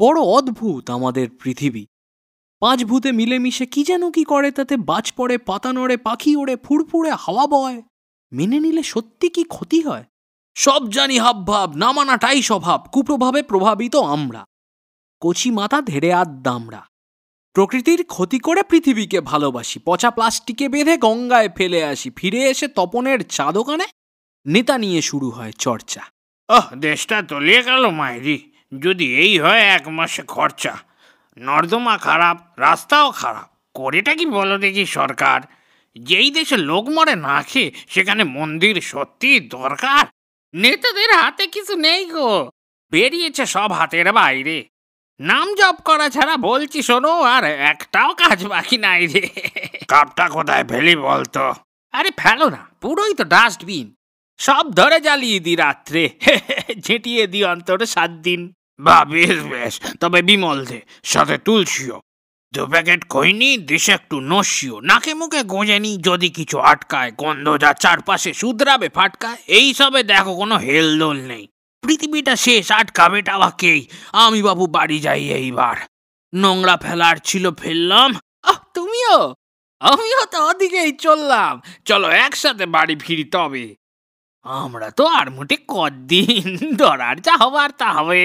বড় অদ্ভুত আমাদের পৃথিবী। 5 ভূতে মিলেমিশে কি যেন কি করে, তাতে বাজ পড়ে, পাতা নড়ে, পাখি ওড়ে, ফুরফুরে হাওয়া বয়। মেনে নিলে সত্যি কি ক্ষতি হয়? সব জানি হাবভাব, না মানাটাই স্বভাব, কুপ্রভাবে প্রভাবিত আমরা। কচি মাথা ধেড়ে দামড়া। প্রকৃতির ক্ষতি করে পৃথিবীকে ভালোবাসি, পচা প্লাস্টিকে বেঁধে গঙ্গায় ফেলে আসি, ফিরে এসে তপনের চা দোকানে নেতা নিয়ে শুরু হয় চর্চা। দেশটা তলিয়ে গেল মাইরি, যদি এই হয় 1 মাসে খরচা। নর্দমা খারাপ, রাস্তাও খারাপ, করেটা কি বলো দেখি সরকার? যেই দেশে লোক মরে না খেয়ে সেখানে মন্দির সত্যি দরকার? নেতাদের হাতে কিছু নেই গো, বেরিয়েছে সব হাতের বাইরে। নাম জপ করা ছাড়া বলছি শোনো, আর একটাও কাজ বাকি নাই রে। কাপটা কোথায় ফেলি বলতো? আরে ফেলো না, পুরোই তো ডাস্টবিন। সব ধরে জ্বালিয়ে দি রাত্রে, ঝেঁটিয়ে দি অন্তর 7 দিন। বা বেশ বেশ, তবে বিমল দে, সাথে তুলসিও। 2 প্যাকেট খৈনি, দেশে একটু নসিও, নাকে মুখে গোঁজেনি যদি কিছু আটকায়, গন্ধ যা চারপাশে শুধরাবে ফাটকায়। এই সবে দেখো কোনো হেলদোল নেই, পৃথিবীটা শেষ, আটকাবে টাওয়াকেই। আমি বাবু বাড়ি যাই এইবার, নোংরা ফেলার ছিল ফেললাম। তুমিও? আমিও তো ওদিকেই চললাম, চলো একসাথে বাড়ি ফিরি তবে। আমরা তো আর মোটে কদিন, ধরার যা হবার তা হবে।